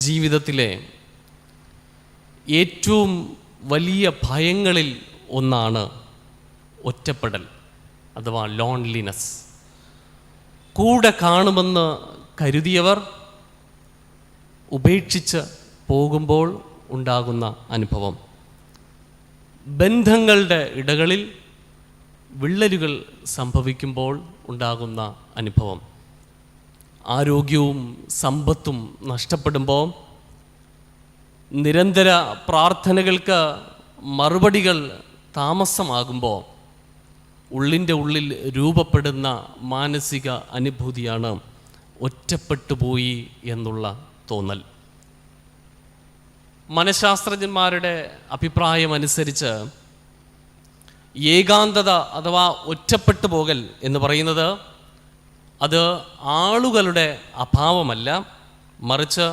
ജീവിതത്തിലെ ഏറ്റവും വലിയ ഭയങ്ങളിൽ ഒന്നാണ് ഒറ്റപ്പെടൽ അഥവാ ലോൺലിനെസ്. കൂടെ കാണുമെന്ന് കരുതിയവർ ഉപേക്ഷിച്ച് പോകുമ്പോൾ ഉണ്ടാകുന്ന അനുഭവം, ബന്ധങ്ങളുടെ ഇടകളിൽ വിള്ളലുകൾ സംഭവിക്കുമ്പോൾ ഉണ്ടാകുന്ന അനുഭവം, ആരോഗ്യവും സമ്പത്തും നഷ്ടപ്പെടുമ്പോൾ, നിരന്തര പ്രാർത്ഥനകൾക്ക് മറുപടികൾ താമസമാകുമ്പോൾ ഉള്ളിൻ്റെ ഉള്ളിൽ രൂപപ്പെടുന്ന മാനസിക അനുഭൂതിയാണ് ഒറ്റപ്പെട്ടു പോയി എന്നുള്ള തോന്നൽ. മനഃശാസ്ത്രജ്ഞന്മാരുടെ അഭിപ്രായമനുസരിച്ച് ഏകാന്തത അഥവാ ഒറ്റപ്പെട്ടു പോകൽ എന്ന് പറയുന്നത് അത് ആളുകളുടെ അഭാവമല്ല, മറിച്ച്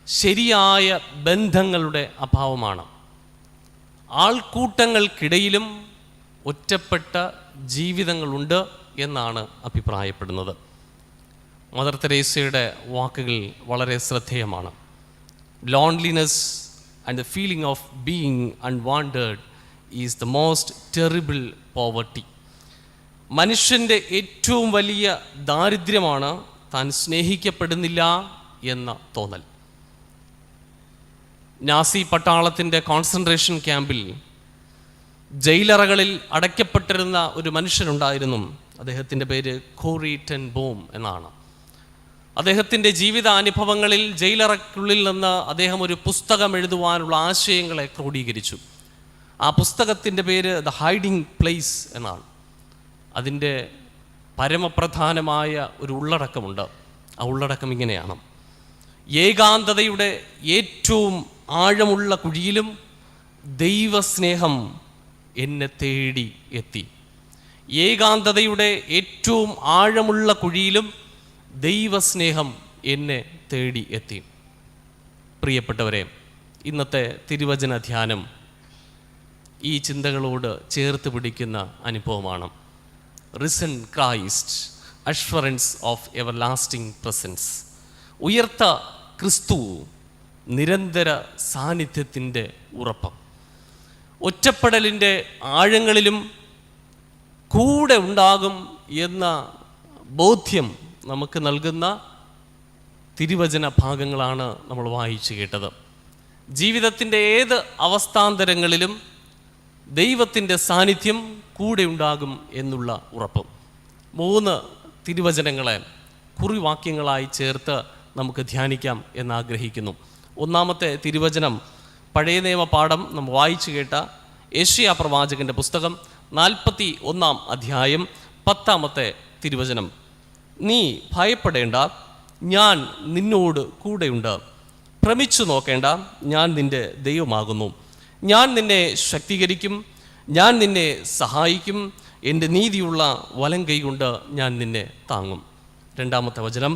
ശരിയായ ബന്ധങ്ങളുടെ അഭാവമാണ്. ആൾക്കൂട്ടങ്ങൾക്കിടയിലും ഒറ്റപ്പെട്ട ജീവിതങ്ങളുണ്ട് എന്നാണ് അഭിപ്രായപ്പെടുന്നത്. മദർ തെരേസയുടെ വാക്കുകൾ വളരെ ശ്രദ്ധേയമാണ്. Loneliness and the feeling of being unwanted is the most terrible poverty. മനുഷ്യൻ്റെ ഏറ്റവും വലിയ ദാരിദ്ര്യമാണ് താൻ സ്നേഹിക്കപ്പെടുന്നില്ല എന്ന തോന്നൽ. നാസി പട്ടാളത്തിൻ്റെ കോൺസെൻട്രേഷൻ ക്യാമ്പിൽ ജയിലറകളിൽ അടയ്ക്കപ്പെട്ടിരുന്ന ഒരു മനുഷ്യനുണ്ടായിരുന്നു. അദ്ദേഹത്തിൻ്റെ പേര് കോറി ടെൻ ബോം എന്നാണ്. അദ്ദേഹത്തിൻ്റെ ജീവിതാനുഭവങ്ങളിൽ ജയിലറയ്ക്കുള്ളിൽ നിന്ന് അദ്ദേഹം ഒരു പുസ്തകം എഴുതുവാനുള്ള ആശയങ്ങളെ ക്രോഡീകരിച്ചു. ആ പുസ്തകത്തിൻ്റെ പേര് ദ ഹൈഡിങ് പ്ലേസ് എന്നാണ്. അതിൻ്റെ പരമപ്രധാനമായ ഒരു ഉള്ളടക്കമുണ്ട്. ആ ഉള്ളടക്കം ഇങ്ങനെയാണ്: ഏകാന്തതയുടെ ഏറ്റവും ആഴമുള്ള കുഴിയിലും ദൈവസ്നേഹം എന്നെ തേടി എത്തി. ഏകാന്തതയുടെ ഏറ്റവും ആഴമുള്ള കുഴിയിലും ദൈവസ്നേഹം എന്നെ തേടി എത്തി. പ്രിയപ്പെട്ടവരെ, ഇന്നത്തെ തിരുവചന ധ്യാനം ഈ ചിന്തകളോട് ചേർത്ത് പിടിക്കുന്ന അനുഭവമാണ്. Risen Christ, assurance of everlasting presence. ഉയർത്ത ക്രിസ്തു, നിരന്തര സാന്നിധ്യത്തിൻ്റെ ഉറപ്പ്. ഒറ്റപ്പെടലിൻ്റെ ആഴങ്ങളിലും കൂടെ ഉണ്ടാകും എന്ന ബോധ്യം നമുക്ക് നൽകുന്ന തിരുവചന ഭാഗങ്ങളാണ് നമ്മൾ വായിച്ചു കേട്ടത്. ജീവിതത്തിൻ്റെ ഏത് അവസ്ഥാന്തരങ്ങളിലും ദൈവത്തിൻ്റെ സാന്നിധ്യം കൂടെ ഉണ്ടാകും എന്നുള്ള ഉറപ്പ്. 3 തിരുവചനങ്ങളെ കുറിവാക്യങ്ങളായി ചേർത്ത് നമുക്ക് ധ്യാനിക്കാം എന്നാഗ്രഹിക്കുന്നു. ഒന്നാമത്തെ തിരുവചനം പഴയ നിയമ പാഠം നമ്മൾ വായിച്ചു കേട്ട യെശയ്യാ പ്രവാചകൻ്റെ പുസ്തകം 41 അധ്യായം 10 തിരുവചനം. നീ ഭയപ്പെടേണ്ട, ഞാൻ നിന്നോട് കൂടെയുണ്ട്. ഭ്രമിച്ചു നോക്കേണ്ട, ഞാൻ നിൻ്റെ ദൈവമാകുന്നു. ഞാൻ നിന്നെ ശക്തീകരിക്കും, ഞാൻ നിന്നെ സഹായിക്കും. എൻ്റെ നീതിയുള്ള വലം കൈ കൊണ്ട് ഞാൻ നിന്നെ താങ്ങും. 2 വചനം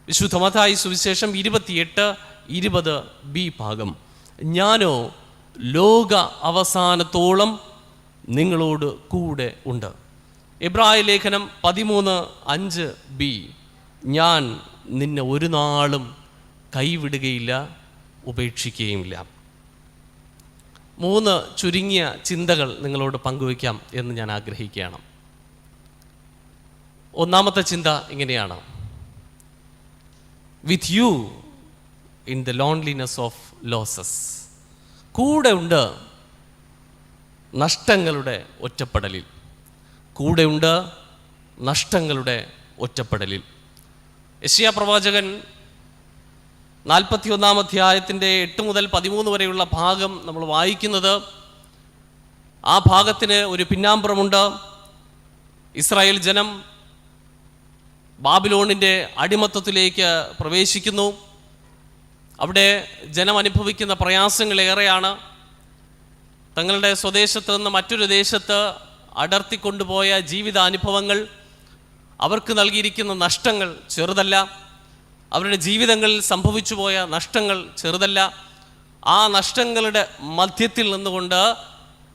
വിശുദ്ധ മത്തായി സുവിശേഷം 28:20b ഭാഗം. ഞാനോ ലോക അവസാനത്തോളം നിങ്ങളോട് കൂടെ ഉണ്ട്. എബ്രായ ലേഖനം 13:5b. ഞാൻ നിന്നെ ഒരു നാളും കൈവിടുകയില്ല, ഉപേക്ഷിക്കുകയുമില്ല. 3 ചുരുങ്ങിയ ചിന്തകൾ നിങ്ങളോട് പങ്കുവയ്ക്കാം എന്ന് ഞാൻ ആഗ്രഹിക്കുകയാണ്. ഒന്നാമത്തെ ചിന്ത ഇങ്ങനെയാണ്: വിത്ത് you in the loneliness of losses. കൂടെ ഉണ്ട് നഷ്ടങ്ങളുടെ ഒറ്റപ്പെടലിൽ. കൂടെ ഉണ്ട് നഷ്ടങ്ങളുടെ ഒറ്റപ്പെടലിൽ. യെശയ്യാ പ്രവാചകൻ 41 അധ്യായത്തിൻ്റെ 8 മുതൽ 13 വരെയുള്ള ഭാഗം നമ്മൾ വായിക്കുന്നത്, ആ ഭാഗത്തിന് ഒരു പിന്നാമ്പുറമുണ്ട്. ഇസ്രായേൽ ജനം ബാബിലോണിൻ്റെ അടിമത്തത്തിലേക്ക് പ്രവേശിക്കുന്നു. അവിടെ ജനം അനുഭവിക്കുന്ന പ്രയാസങ്ങളേറെയാണ്. തങ്ങളുടെ സ്വദേശത്ത് നിന്ന് മറ്റൊരു ദേശത്ത് അടർത്തിക്കൊണ്ടുപോയ ജീവിതാനുഭവങ്ങൾ, അവർക്ക് നൽകിയിരിക്കുന്ന നഷ്ടങ്ങൾ ചെറുതല്ല. അവരുടെ ജീവിതങ്ങളിൽ സംഭവിച്ചു പോയ നഷ്ടങ്ങൾ ചെറുതല്ല. ആ നഷ്ടങ്ങളുടെ മധ്യത്തിൽ നിന്നുകൊണ്ട്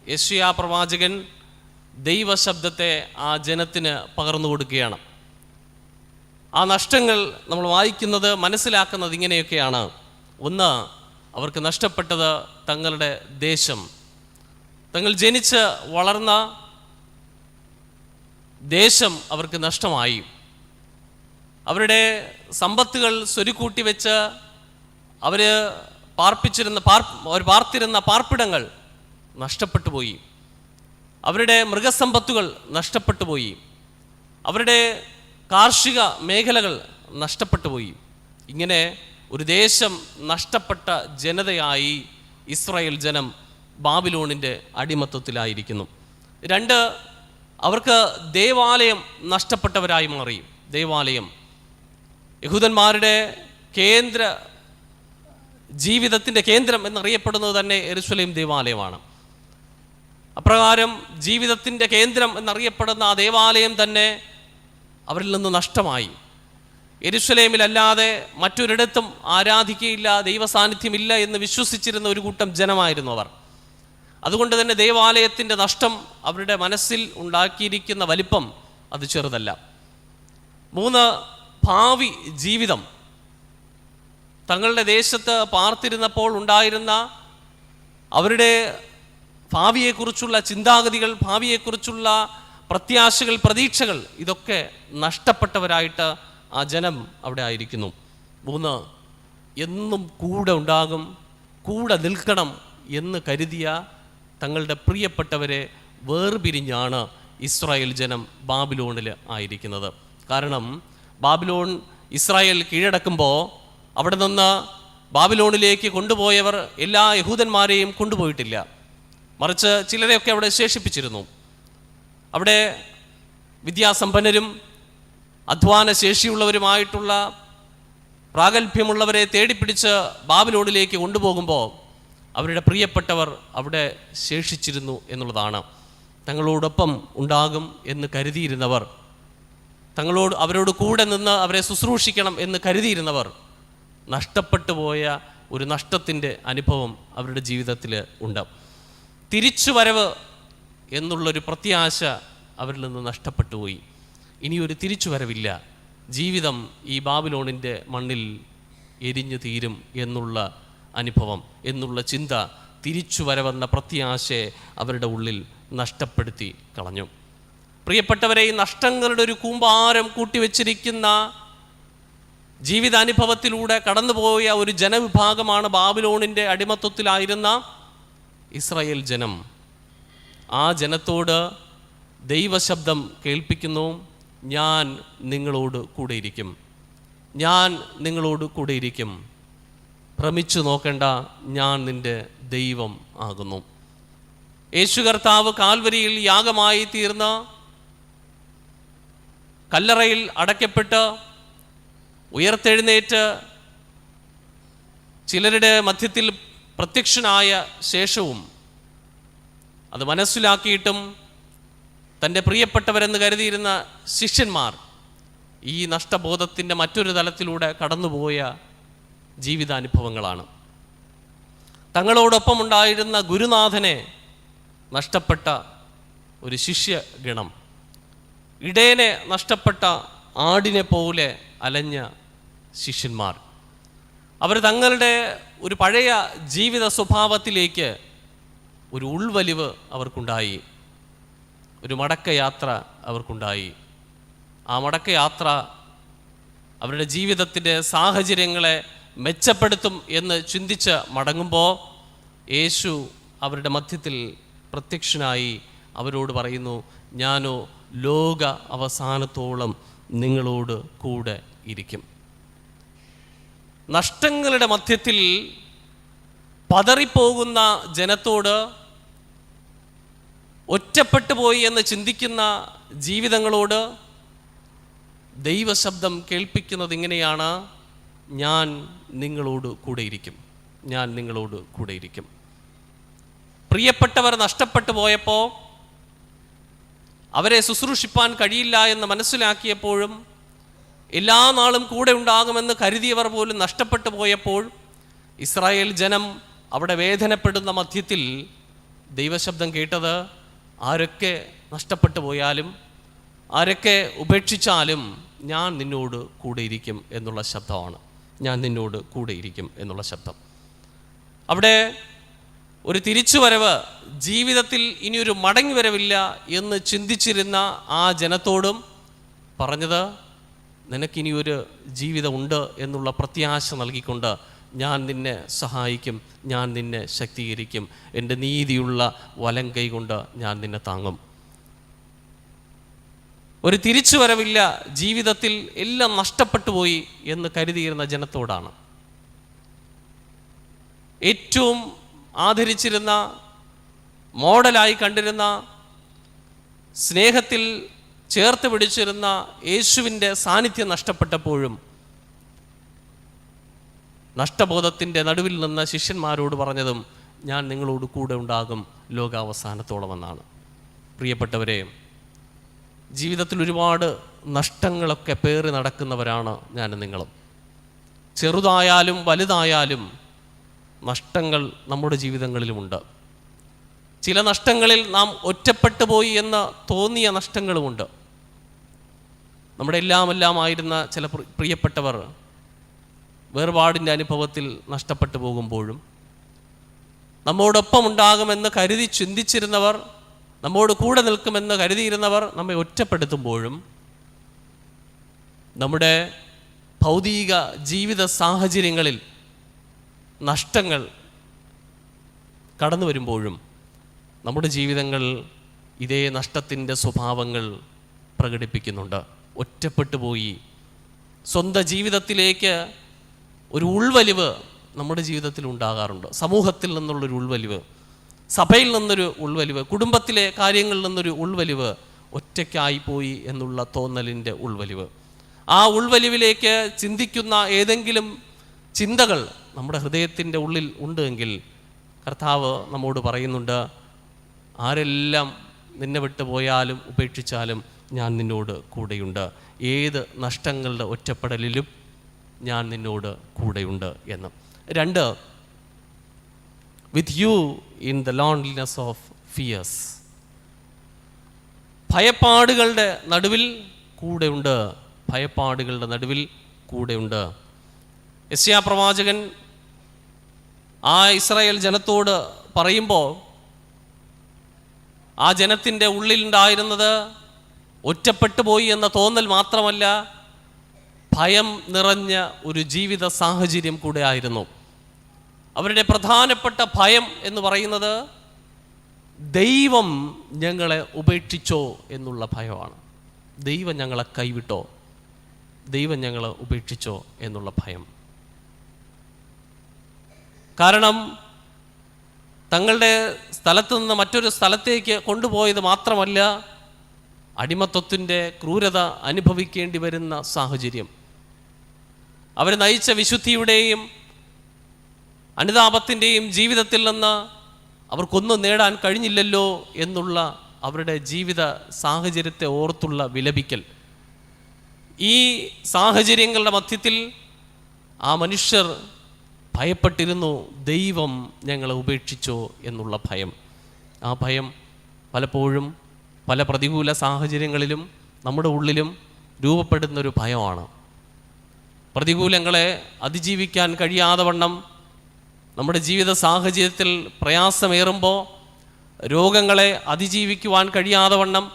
യെശയ്യാ പ്രവാചകൻ ദൈവശബ്ദത്തെ ആ ജനത്തിന് പകർന്നു കൊടുക്കുകയാണ്. ആ നഷ്ടങ്ങൾ നമ്മൾ വായിക്കുന്നത് മനസ്സിലാക്കുന്നത് ഇങ്ങനെയൊക്കെയാണ്. ഒന്ന്, അവർക്ക് നഷ്ടപ്പെട്ടത് തങ്ങളുടെ ദേശം. തങ്ങൾ ജനിച്ച് വളർന്ന ദേശം അവർക്ക് നഷ്ടമായി. അവരുടെ സമ്പത്തുകൾ സ്വരുക്കൂട്ടി വെച്ച് അവർ പാർത്തിരുന്ന പാർപ്പിടങ്ങൾ നഷ്ടപ്പെട്ടു പോയി. അവരുടെ മൃഗസമ്പത്തുകൾ നഷ്ടപ്പെട്ടു പോയി. അവരുടെ കാർഷിക മേഖലകൾ നഷ്ടപ്പെട്ടു പോയി. ഇങ്ങനെ ഒരു ദേശം നഷ്ടപ്പെട്ട ജനതയായി ഇസ്രായേൽ ജനം ബാബിലോണിൻ്റെ അടിമത്വത്തിലായിരിക്കുന്നു. രണ്ട്, അവർക്ക് ദേവാലയം നഷ്ടപ്പെട്ടവരായി മാറി. ദേവാലയം യഹൂദന്മാരുടെ ജീവിതത്തിൻ്റെ കേന്ദ്രം എന്നറിയപ്പെടുന്നത് തന്നെ യെരുശലേം ദേവാലയമാണ്. അപ്രകാരം ജീവിതത്തിൻ്റെ കേന്ദ്രം എന്നറിയപ്പെടുന്ന ആ ദേവാലയം തന്നെ അവരിൽ നിന്ന് നഷ്ടമായി. യെരുശലേമിലല്ലാതെ മറ്റൊരിടത്തും ആരാധിക്കയില്ല, ദൈവസാന്നിധ്യമില്ല എന്ന് വിശ്വസിച്ചിരുന്ന ഒരു കൂട്ടം ജനമായിരുന്നു അവർ. അതുകൊണ്ട് തന്നെ ദേവാലയത്തിൻ്റെ നഷ്ടം അവരുടെ മനസ്സിൽ ഉണ്ടാക്കിയിരിക്കുന്ന വലിപ്പം അത് ചെറുതല്ല. മൂന്ന്, ഭാവി ജീവിതം. തങ്ങളുടെ ദേശത്ത് പാർത്തിരുന്നപ്പോൾ ഉണ്ടായിരുന്ന അവരുടെ ഭാവിയെക്കുറിച്ചുള്ള ചിന്താഗതികൾ, ഭാവിയെക്കുറിച്ചുള്ള പ്രത്യാശകൾ, പ്രതീക്ഷകൾ, ഇതൊക്കെ നഷ്ടപ്പെട്ടവരായിട്ട് ആ ജനം അവിടെ ആയിരിക്കുന്നു. മൂന്ന്, എന്നും കൂടെ ഉണ്ടാകും, കൂടെ നിൽക്കണം എന്ന് കരുതിയ തങ്ങളുടെ പ്രിയപ്പെട്ടവരെ വേർപിരിഞ്ഞാണ് ഇസ്രായേൽ ജനം ബാബിലോണിൽ ആയിരിക്കുന്നത്. കാരണം ബാബിലോൺ ഇസ്രായേൽ കീഴടക്കുമ്പോൾ അവിടെ നിന്ന് ബാബിലോണിലേക്ക് കൊണ്ടുപോയവർ എല്ലാ യഹൂദന്മാരെയും കൊണ്ടുപോയിട്ടില്ല. മറിച്ച് ചിലരെയൊക്കെ അവിടെ ശേഷിപ്പിച്ചിരുന്നു. അവിടെ വിദ്യാസമ്പന്നരും അധ്വാന ശേഷിയുള്ളവരുമായിട്ടുള്ള പ്രാഗൽഭ്യമുള്ളവരെ തേടിപ്പിടിച്ച് ബാബിലോണിലേക്ക് കൊണ്ടുപോകുമ്പോൾ അവരുടെ പ്രിയപ്പെട്ടവർ അവിടെ ശേഷിച്ചിരുന്നു എന്നുള്ളതാണ്. തങ്ങളോടൊപ്പം ഉണ്ടാകും എന്ന് കരുതിയിരുന്നവർ, അവരോട് കൂടെ നിന്ന് അവരെ ശുശ്രൂഷിക്കണം എന്ന് കരുതിയിരുന്നവർ, നഷ്ടപ്പെട്ടു പോയ ഒരു നഷ്ടത്തിൻ്റെ അനുഭവം അവരുടെ ജീവിതത്തിൽ ഉണ്ട്. തിരിച്ചുവരവ് എന്നുള്ളൊരു പ്രത്യാശ അവരിൽ നിന്ന് നഷ്ടപ്പെട്ടു പോയി. ഇനിയൊരു തിരിച്ചുവരവില്ല, ജീവിതം ഈ ബാബിലോണിൻ്റെ മണ്ണിൽ എരിഞ്ഞു തീരും എന്നുള്ള അനുഭവം, എന്നുള്ള ചിന്ത, തിരിച്ചുവരവെന്ന പ്രത്യാശയെ അവരുടെ ഉള്ളിൽ നഷ്ടപ്പെടുത്തി കളഞ്ഞു. പ്രിയപ്പെട്ടവരെ, ഈ നഷ്ടങ്ങളുടെ ഒരു കൂമ്പാരം കൂട്ടിവെച്ചിരിക്കുന്ന ജീവിതാനുഭവത്തിലൂടെ കടന്നുപോയ ഒരു ജനവിഭാഗമാണ് ബാബിലോണിൻ്റെ അടിമത്വത്തിലായിരുന്ന ഇസ്രായേൽ ജനം. ആ ജനത്തോട് ദൈവശബ്ദം കേൾപ്പിക്കുന്നു, ഞാൻ നിങ്ങളോട് കൂടെയിരിക്കും, ഞാൻ നിങ്ങളോട് കൂടെയിരിക്കും, ഭ്രമിച്ചു നോക്കേണ്ട, ഞാൻ നിൻ്റെ ദൈവം ആകുന്നു. യേശു കർത്താവ് കാൽവരിയിൽ യാഗമായി തീർന്ന, കല്ലറയിൽ അടയ്ക്കപ്പെട്ട് ഉയർത്തെഴുന്നേറ്റ് ചിലരുടെ മധ്യത്തിൽ പ്രത്യക്ഷനായ ശേഷവും അത് മനസ്സിലാക്കിയിട്ടും തൻ്റെ പ്രിയപ്പെട്ടവരെന്ന് കരുതിയിരുന്ന ശിഷ്യന്മാർ ഈ നഷ്ടബോധത്തിൻ്റെ മറ്റൊരു തലത്തിലൂടെ കടന്നുപോയ ജീവിതാനുഭവങ്ങളാണ്. തങ്ങളോടൊപ്പം ഉണ്ടായിരുന്ന ഗുരുനാഥനെ നഷ്ടപ്പെട്ട ഒരു ശിഷ്യഗണം, ഇടയനെ നഷ്ടപ്പെട്ട ആടിനെ പോലെ അലഞ്ഞ ശിഷ്യന്മാർ, അവർ തങ്ങളുടെ ഒരു പഴയ ജീവിത സ്വഭാവത്തിലേക്ക് ഒരു ഉൾവലിവ് അവർക്കുണ്ടായി, ഒരു മടക്കയാത്ര അവർക്കുണ്ടായി. ആ മടക്കയാത്ര അവരുടെ ജീവിതത്തിൻ്റെ സാഹചര്യങ്ങളെ മെച്ചപ്പെടുത്തും എന്ന് ചിന്തിച്ച് മടങ്ങുമ്പോൾ യേശു അവരുടെ മധ്യത്തിൽ പ്രത്യക്ഷനായി അവരോട് പറയുന്നു, ഞാനോ ലോക അവസാനത്തോളം നിങ്ങളോട് കൂടെ ഇരിക്കും. നഷ്ടങ്ങളുടെ മധ്യത്തിൽ പതറിപ്പോകുന്ന ജനത്തോട്, ഒറ്റപ്പെട്ടു പോയി എന്ന് ചിന്തിക്കുന്ന ജീവിതങ്ങളോട് ദൈവശബ്ദം കേൾപ്പിക്കുന്നത് ഇങ്ങനെയാണ്, ഞാൻ നിങ്ങളോട് കൂടെയിരിക്കും, ഞാൻ നിങ്ങളോട് കൂടെയിരിക്കും. പ്രിയപ്പെട്ടവർ നഷ്ടപ്പെട്ടു പോയപ്പോൾ, അവരെ ശുശ്രൂഷിപ്പാൻ കഴിയില്ല എന്ന് മനസ്സിലാക്കിയപ്പോഴും, എല്ലാ നാളും കൂടെ ഉണ്ടാകുമെന്ന് കരുതിയവർ പോലും നഷ്ടപ്പെട്ടു പോയപ്പോൾ, ഇസ്രായേൽ ജനം അവിടെ വേദനപ്പെടുന്ന മധ്യത്തിൽ ദൈവശബ്ദം കേട്ടത്, ആരൊക്കെ നഷ്ടപ്പെട്ടു പോയാലും, ആരൊക്കെ ഉപേക്ഷിച്ചാലും ഞാൻ നിന്നോട് കൂടെ ഇരിക്കും എന്നുള്ള ശബ്ദമാണ്. ഞാൻ നിന്നോട് കൂടെയിരിക്കും എന്നുള്ള ശബ്ദം. അവിടെ ഒരു തിരിച്ചുവരവ്, ജീവിതത്തിൽ ഇനിയൊരു മടങ്ങി വരവില്ല എന്ന് ചിന്തിച്ചിരുന്ന ആ ജനത്തോടും പറഞ്ഞത്, നിനക്കിനിയൊരു ജീവിതമുണ്ട് എന്നുള്ള പ്രത്യാശ നൽകിക്കൊണ്ട് ഞാൻ നിന്നെ സഹായിക്കും, ഞാൻ നിന്നെ ശക്തീകരിക്കും, എൻ്റെ നീതിയുള്ള വലം കൈ കൊണ്ട് ഞാൻ നിന്നെ താങ്ങും. ഒരു തിരിച്ചുവരവില്ല, ജീവിതത്തിൽ എല്ലാം നഷ്ടപ്പെട്ടു പോയി എന്ന് കരുതിയിരുന്ന ജനത്തോടാണ്. ഏറ്റവും ആദരിച്ചിരുന്ന, മോഡലായി കണ്ടിരുന്ന, സ്നേഹത്തിൽ ചേർത്ത് പിടിച്ചിരുന്ന യേശുവിൻ്റെ സാന്നിധ്യം നഷ്ടപ്പെട്ടപ്പോഴും നഷ്ടബോധത്തിൻ്റെ നടുവിൽ നിന്ന് ശിഷ്യന്മാരോട് പറഞ്ഞതും, ഞാൻ നിങ്ങളോട് കൂടെ ഉണ്ടാകും ലോകാവസാനത്തോളം എന്നാണ്. പ്രിയപ്പെട്ടവരെ, ജീവിതത്തിൽ ഒരുപാട് നഷ്ടങ്ങളൊക്കെ പേറി നടക്കുന്നവരാണ് ഞാനും നിങ്ങളും. ചെറുതായാലും വലുതായാലും നഷ്ടങ്ങൾ നമ്മുടെ ജീവിതങ്ങളിലുമുണ്ട്. ചില നഷ്ടങ്ങളിൽ നാം ഒറ്റപ്പെട്ടു പോയി എന്ന് തോന്നിയ നഷ്ടങ്ങളുമുണ്ട്. നമ്മുടെ എല്ലാമായിരുന്ന ചില പ്രിയപ്പെട്ടവർ വേർപാടിൻ്റെ അനുഭവത്തിൽ നഷ്ടപ്പെട്ടു പോകുമ്പോഴും, നമ്മോടൊപ്പം ഉണ്ടാകുമെന്ന് കരുതി ചിന്തിച്ചിരുന്നവർ, നമ്മോട് കൂടെ നിൽക്കുമെന്ന് കരുതിയിരുന്നവർ നമ്മെ ഒറ്റപ്പെടുത്തുമ്പോഴും, നമ്മുടെ ഭൗതിക ജീവിത സാഹചര്യങ്ങളിൽ നഷ്ടങ്ങൾ കടന്നു വരുമ്പോഴും നമ്മുടെ ജീവിതങ്ങൾ ഇതേ നഷ്ടത്തിൻ്റെ സ്വഭാവങ്ങൾ പ്രകടിപ്പിക്കുന്നുണ്ട്. ഒറ്റപ്പെട്ടു പോയി, സ്വന്തം ജീവിതത്തിലേക്ക് ഒരു ഉൾവലിവ് നമ്മുടെ ജീവിതത്തിൽ ഉണ്ടാകാറുണ്ട്. സമൂഹത്തിൽ നിന്നുള്ളൊരു ഉൾവലിവ്, സഭയിൽ നിന്നൊരു ഉൾവലിവ്, കുടുംബത്തിലെ കാര്യങ്ങളിൽ നിന്നൊരു ഉൾവലിവ്, ഒറ്റയ്ക്കായിപ്പോയി എന്നുള്ള തോന്നലിൻ്റെ ഉൾവലിവ്. ആ ഉൾവലിവിലേക്ക് ചിന്തിക്കുന്ന ഏതെങ്കിലും ചിന്തകൾ നമ്മുടെ ഹൃദയത്തിൻ്റെ ഉള്ളിൽ ഉണ്ട് എങ്കിൽ കർത്താവ് നമ്മോട് പറയുന്നുണ്ട്, ആരെല്ലാം നിന്നെ വിട്ടു പോയാലും ഉപേക്ഷിച്ചാലും ഞാൻ നിന്നോട് കൂടെയുണ്ട്. ഏത് നഷ്ടങ്ങളുടെ ഒറ്റപ്പെടലിലും ഞാൻ നിന്നോട് കൂടെയുണ്ട് എന്ന്. 2, with you in the loneliness of fears. ഭയപ്പാടുകളുടെ നടുവിൽ കൂടെയുണ്ട്, ഭയപ്പാടുകളുടെ നടുവിൽ കൂടെയുണ്ട്. യെശയ്യാ പ്രവാചകൻ ആ ഇസ്രായേൽ ജനത്തോട് പറയുമ്പോൾ ആ ജനത്തിൻ്റെ ഉള്ളിലുണ്ടായിരുന്നത് ഒറ്റപ്പെട്ടു പോയി എന്ന തോന്നൽ മാത്രമല്ല, ഭയം നിറഞ്ഞ ഒരു ജീവിത സാഹചര്യം കൂടെ ആയിരുന്നു. അവരുടെ പ്രധാനപ്പെട്ട ഭയം എന്ന് പറയുന്നത് ദൈവം ഞങ്ങളെ ഉപേക്ഷിച്ചോ എന്നുള്ള ഭയമാണ്. ദൈവം ഞങ്ങളെ കൈവിട്ടോ, ദൈവം ഞങ്ങളെ ഉപേക്ഷിച്ചോ എന്നുള്ള ഭയം. കാരണം തങ്ങളുടെ സ്ഥലത്തു നിന്ന് മറ്റൊരു സ്ഥലത്തേക്ക് കൊണ്ടുപോയത് മാത്രമല്ല, അടിമത്വത്തിൻ്റെ ക്രൂരത അനുഭവിക്കേണ്ടി വരുന്ന സാഹചര്യം, അവർ നയിച്ച വിശുദ്ധിയുടെയും അനുതാപത്തിൻ്റെയും ജീവിതത്തിൽ നിന്ന് അവർക്കൊന്നും നേടാൻ കഴിഞ്ഞില്ലല്ലോ എന്നുള്ള അവരുടെ ജീവിത സാഹചര്യത്തെ ഓർത്തുള്ള വിലപിക്കൽ. ഈ സാഹചര്യങ്ങളുടെ മധ്യത്തിൽ ആ മനുഷ്യർ ഭയപ്പെട്ടിരുന്നു, ദൈവം ഞങ്ങളെ ഉപേക്ഷിച്ചോ എന്നുള്ള ഭയം. ആ ഭയം പലപ്പോഴും പല പ്രതികൂല സാഹചര്യങ്ങളിലും നമ്മുടെ ഉള്ളിലും രൂപപ്പെടുന്നൊരു ഭയമാണ്. പ്രതികൂലങ്ങളെ അതിജീവിക്കാൻ കഴിയാതെ വണ്ണം നമ്മുടെ ജീവിത സാഹചര്യത്തിൽ പ്രയാസമേറുമ്പോൾ, രോഗങ്ങളെ അതിജീവിക്കുവാൻ കഴിയാതെ വണ്ണം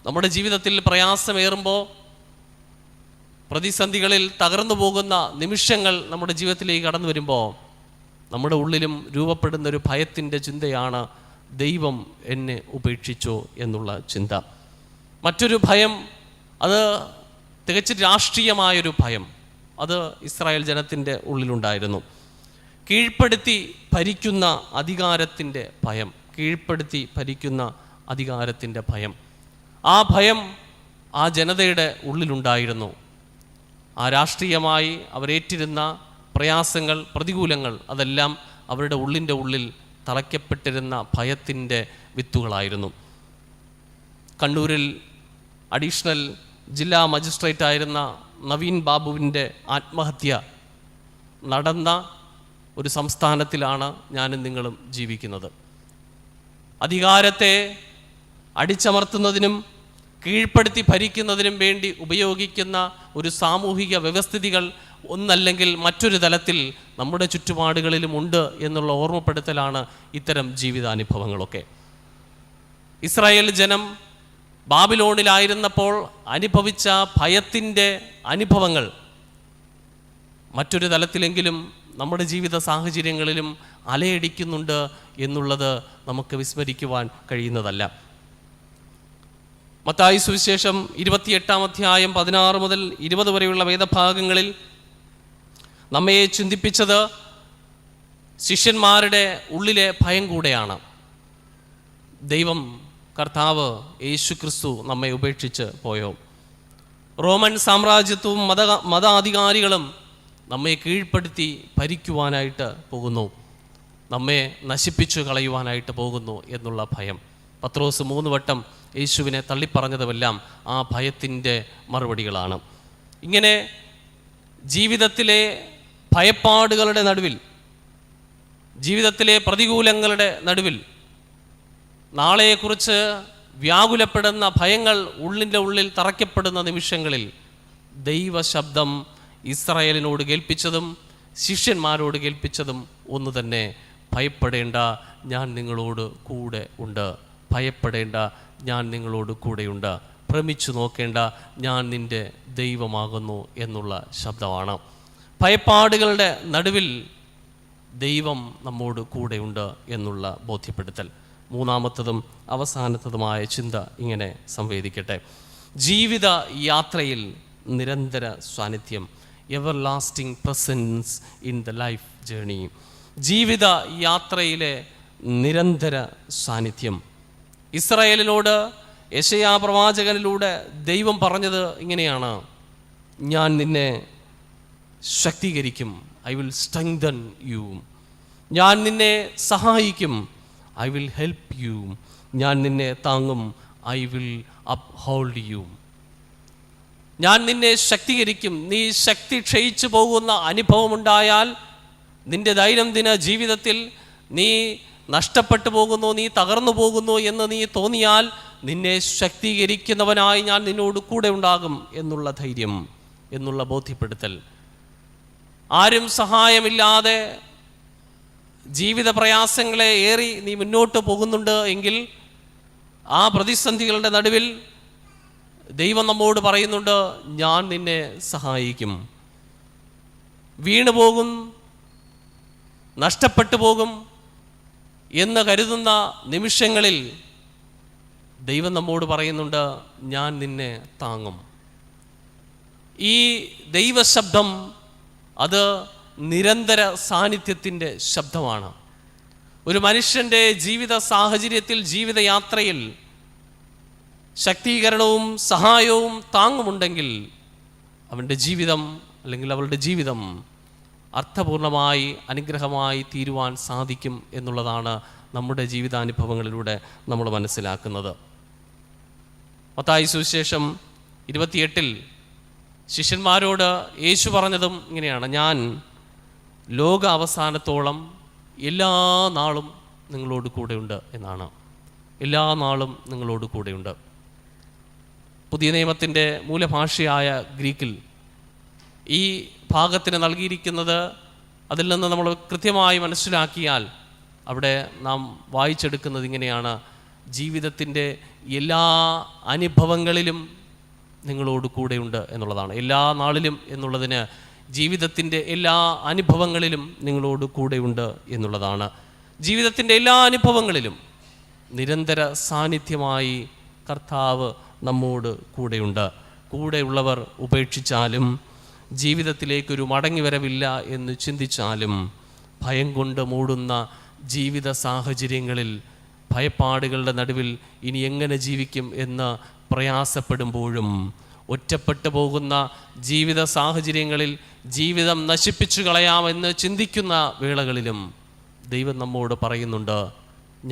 നമ്മുടെ ജീവിതത്തിൽ പ്രയാസമേറുമ്പോൾ, പ്രതിസന്ധികളിൽ തകർന്നു പോകുന്ന നിമിഷങ്ങൾ നമ്മുടെ ജീവിതത്തിലേക്ക് കടന്നു വരുമ്പോൾ നമ്മുടെ ഉള്ളിലും രൂപപ്പെടുന്നൊരു ഭയത്തിൻ്റെ ചിന്തയാണ് ദൈവം എന്നെ ഉപേക്ഷിച്ചോ എന്നുള്ള ചിന്ത. മറ്റൊരു ഭയം, അത് തികച്ചും രാഷ്ട്രീയമായൊരു ഭയം, അത് ഇസ്രായേൽ ജനത്തിൻ്റെ ഉള്ളിലുണ്ടായിരുന്നു. കീഴ്പ്പെടുത്തി ഭരിക്കുന്ന അധികാരത്തിൻ്റെ ഭയം, കീഴ്പ്പെടുത്തി ഭരിക്കുന്ന അധികാരത്തിൻ്റെ ഭയം. ആ ഭയം ആ ജനതയുടെ ഉള്ളിലുണ്ടായിരുന്നു. ആ രാഷ്ട്രീയമായി അവരേറ്റിരുന്ന പ്രയാസങ്ങൾ, പ്രതികൂലങ്ങൾ, അതെല്ലാം അവരുടെ ഉള്ളിൻ്റെ ഉള്ളിൽ തളയ്ക്കപ്പെട്ടിരുന്ന ഭയത്തിൻ്റെ വിത്തുകളായിരുന്നു. കണ്ണൂരിൽ അഡീഷണൽ ജില്ലാ മജിസ്ട്രേറ്റ് ആയിരുന്ന നവീൻ ബാബുവിൻ്റെ ആത്മഹത്യ നടന്ന ഒരു സംസ്ഥാനത്തിലാണ് ഞാനും നിങ്ങളും ജീവിക്കുന്നത്. അധികാരത്തെ അടിച്ചമർത്തുന്നതിനും കീഴ്പ്പെടുത്തി ഭരിക്കുന്നതിനും വേണ്ടി ഉപയോഗിക്കുന്ന ഒരു സാമൂഹിക വ്യവസ്ഥിതികൾ ഒന്നല്ലെങ്കിൽ മറ്റൊരു തലത്തിൽ നമ്മുടെ ചുറ്റുപാടുകളിലും ഉണ്ട് എന്നുള്ള ഓർമ്മപ്പെടുത്തലാണ് ഇത്തരം ജീവിതാനുഭവങ്ങളൊക്കെ. ഇസ്രായേൽ ജനം ബാബിലോണിലായിരുന്നപ്പോൾ അനുഭവിച്ച ഭയത്തിൻ്റെ അനുഭവങ്ങൾ മറ്റൊരു തലത്തിലെങ്കിലും നമ്മുടെ ജീവിത സാഹചര്യങ്ങളിലും അലയടിക്കുന്നുണ്ട് എന്നുള്ളത് നമുക്ക് വിസ്മരിക്കുവാൻ കഴിയുന്നതല്ല. മത്തായി സുവിശേഷം 28-ാം അധ്യായം 16 മുതൽ 20 വരെയുള്ള വേദഭാഗങ്ങളിൽ നമ്മെ ചിന്തിപ്പിച്ചത് ശിഷ്യന്മാരുടെ ഉള്ളിലെ ഭയം കൂടെയാണ്. ദൈവം കർത്താവ് യേശു ക്രിസ്തു നമ്മെ ഉപേക്ഷിച്ച് പോയോ? റോമൻ സാമ്രാജ്യത്വവും മതാധികാരികളും നമ്മെ കീഴ്പ്പെടുത്തി ഭരിക്കുവാനായിട്ട് പോകുന്നു, നമ്മെ നശിപ്പിച്ചു കളയുവാനായിട്ട് പോകുന്നു എന്നുള്ള ഭയം. പത്രോസ് 3 വട്ടം യേശുവിനെ തള്ളിപ്പറഞ്ഞതുമെല്ലാം ആ ഭയത്തിൻ്റെ മറുപടികളാണ്. ഇങ്ങനെ ജീവിതത്തിലെ ഭയപ്പാടുകളുടെ നടുവിൽ, ജീവിതത്തിലെ പ്രതികൂലങ്ങളുടെ നടുവിൽ, നാളെയെക്കുറിച്ച് വ്യാകുലപ്പെടുന്ന ഭയങ്ങൾ ഉള്ളിൻ്റെ ഉള്ളിൽ തറയ്ക്കപ്പെടുന്ന നിമിഷങ്ങളിൽ ദൈവശബ്ദം ഇസ്രായേലിനോട് കേൾപ്പിച്ചതും ശിഷ്യന്മാരോട് കേൾപ്പിച്ചതും ഒന്ന് തന്നെ: ഭയപ്പെടേണ്ട, ഞാൻ നിങ്ങളോട് കൂടെ ഉണ്ട്. ഭയപ്പെടേണ്ട, ഞാൻ നിങ്ങളോട് കൂടെയുണ്ട്. ഭ്രമിച്ചു നോക്കേണ്ട, ഞാൻ നിൻ്റെ ദൈവമാകുന്നു എന്നുള്ള ശബ്ദമാണ്. ഭയപ്പാടുകളുടെ നടുവിൽ ദൈവം നമ്മോട് കൂടെയുണ്ട് എന്നുള്ള ബോധ്യപ്പെടുത്തൽ. മൂന്നാമത്തതും അവസാനത്തതുമായ ചിന്ത ഇങ്ങനെ സംവേദിക്കട്ടെ: ജീവിത യാത്രയിൽ നിരന്തര സാന്നിധ്യം, everlasting presence in the life journey. ജീവിത യാത്രയിലെ നിരന്തര സാന്നിധ്യം. ഇസ്രായേലിനോട് യെശയ്യാ പ്രവാചകനിലൂടെ ദൈവം പറഞ്ഞത് ഇങ്ങനെയാണ്: ഞാൻ നിന്നെ ശക്തീകരിക്കും, ഐ വിൽ സ്ട്രെങ്തൻ യു. ഞാൻ നിന്നെ സഹായിക്കും, ഐ വിൽ ഹെൽപ്പ് യു. ഞാൻ നിന്നെ താങ്ങും, ഐ വിൽ അപ്ഹോൾഡ് യു. ഞാൻ നിന്നെ ശക്തീകരിക്കും. നീ ശക്തി ക്ഷയിച്ചു പോകുന്ന അനുഭവമുണ്ടായാൽ, നിൻ്റെ ദൈനംദിന ജീവിതത്തിൽ നീ നഷ്ടപ്പെട്ടു പോകുന്നു, നീ തകർന്നു പോകുന്നു എന്ന് നീ തോന്നിയാൽ, നിന്നെ ശക്തീകരിക്കുന്നവനായി ഞാൻ നിന്നോട് കൂടെ ഉണ്ടാകും എന്നുള്ള ധൈര്യം, എന്നുള്ള ബോധ്യപ്പെടുത്തൽ. ആരും സഹായമില്ലാതെ ജീവിത പ്രയാസങ്ങളെ ഏറി നീ മുന്നോട്ട് പോകുന്നുണ്ട് എങ്കിൽ, ആ പ്രതിസന്ധികളുടെ നടുവിൽ ദൈവം നമ്മോട് പറയുന്നുണ്ട്: ഞാൻ നിന്നെ സഹായിക്കും. വീണുപോകും, നഷ്ടപ്പെട്ടു പോകും എന്ന് കരുതുന്ന നിമിഷങ്ങളിൽ ദൈവം നമ്മോട് പറയുന്നുണ്ട്: ഞാൻ നിന്നെ താങ്ങും. ഈ ദൈവശബ്ദം അത് നിരന്തര സാന്നിധ്യത്തിൻ്റെ ശബ്ദമാണ്. ഒരു മനുഷ്യൻ്റെ ജീവിത സാഹചര്യത്തിൽ, ജീവിതയാത്രയിൽ ശക്തീകരണവും സഹായവും താങ്ങുമുണ്ടെങ്കിൽ അവൻ്റെ ജീവിതം അല്ലെങ്കിൽ അവളുടെ ജീവിതം അർത്ഥപൂർണമായി അനുഗ്രഹമായി തീരുവാൻ സാധിക്കും എന്നുള്ളതാണ് നമ്മുടെ ജീവിതാനുഭവങ്ങളിലൂടെ നമ്മൾ മനസ്സിലാക്കുന്നത്. മത്തായി സുവിശേഷം 28-ൽ ശിഷ്യന്മാരോട് യേശു പറഞ്ഞതും ഇങ്ങനെയാണ്: ഞാൻ ലോക അവസാനത്തോളം എല്ലാ നാളും നിങ്ങളോട് കൂടെയുണ്ട് എന്നാണ്. എല്ലാ നാളും നിങ്ങളോട് കൂടെയുണ്ട്. പുതിയ നിയമത്തിൻ്റെ മൂലഭാഷയായ ഗ്രീക്കിൽ ഈ ഭാഗത്തിന് നൽകിയിരിക്കുന്നത്, അതിൽ നിന്ന് നമ്മൾ കൃത്യമായി മനസ്സിലാക്കിയാൽ അവിടെ നാം വായിച്ചെടുക്കുന്നത് ഇങ്ങനെയാണ്: ജീവിതത്തിൻ്റെ എല്ലാ അനുഭവങ്ങളിലും നിങ്ങളോട് കൂടെയുണ്ട് എന്നുള്ളതാണ്. എല്ലാ നാളിലും എന്നുള്ളതിന് ജീവിതത്തിൻ്റെ എല്ലാ അനുഭവങ്ങളിലും നിങ്ങളോട് കൂടെയുണ്ട് എന്നുള്ളതാണ്. ജീവിതത്തിൻ്റെ എല്ലാ അനുഭവങ്ങളിലും നിരന്തര സാന്നിധ്യമായി കർത്താവ് നമ്മോട് കൂടെയുണ്ട്. കൂടെയുള്ളവർ ഉപേക്ഷിച്ചാലും, ജീവിതത്തിലേക്കൊരു മടങ്ങിവരവില്ല എന്ന് ചിന്തിച്ചാലും, ഭയം കൊണ്ട് മൂടുന്ന ജീവിത സാഹചര്യങ്ങളിൽ, ഭയപ്പാടുകളുടെ നടുവിൽ ഇനി എങ്ങനെ ജീവിക്കും എന്ന് പ്രയാസപ്പെടുമ്പോഴും, ഒറ്റപ്പെട്ടു പോകുന്ന ജീവിത സാഹചര്യങ്ങളിൽ ജീവിതം നശിപ്പിച്ചു കളയാമെന്ന് ചിന്തിക്കുന്ന വേളകളിലും ദൈവം നമ്മോട് പറയുന്നുണ്ട്: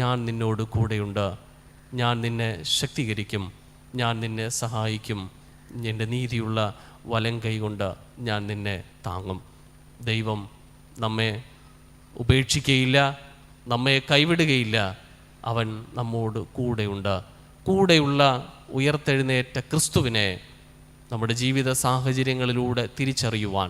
ഞാൻ നിന്നോട് കൂടെയുണ്ട്. ഞാൻ നിന്നെ ശക്തീകരിക്കും, ഞാൻ നിന്നെ സഹായിക്കും, എൻ്റെ നീതിയുള്ള വലം കൈകൊണ്ട് ഞാൻ നിന്നെ താങ്ങും. ദൈവം നമ്മെ ഉപേക്ഷിക്കുകയില്ല, നമ്മെ കൈവിടുകയില്ല. അവൻ നമ്മോട് കൂടെയുണ്ട്. കൂടെയുള്ള ഉയർത്തെഴുന്നേറ്റ ക്രിസ്തുവിനെ നമ്മുടെ ജീവിത സാഹചര്യങ്ങളിലൂടെ തിരിച്ചറിയുവാൻ,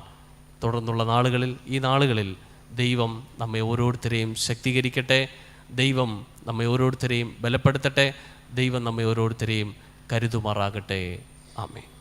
തുടർന്നുള്ള നാളുകളിൽ, ഈ നാളുകളിൽ ദൈവം നമ്മെ ഓരോരുത്തരെയും ശക്തീകരിക്കട്ടെ. ദൈവം നമ്മെ ഓരോരുത്തരെയും ബലപ്പെടുത്തട്ടെ. ദൈവം നമ്മെ ഓരോരുത്തരെയും കരുതുമാറാകട്ടെ. ആമേൻ.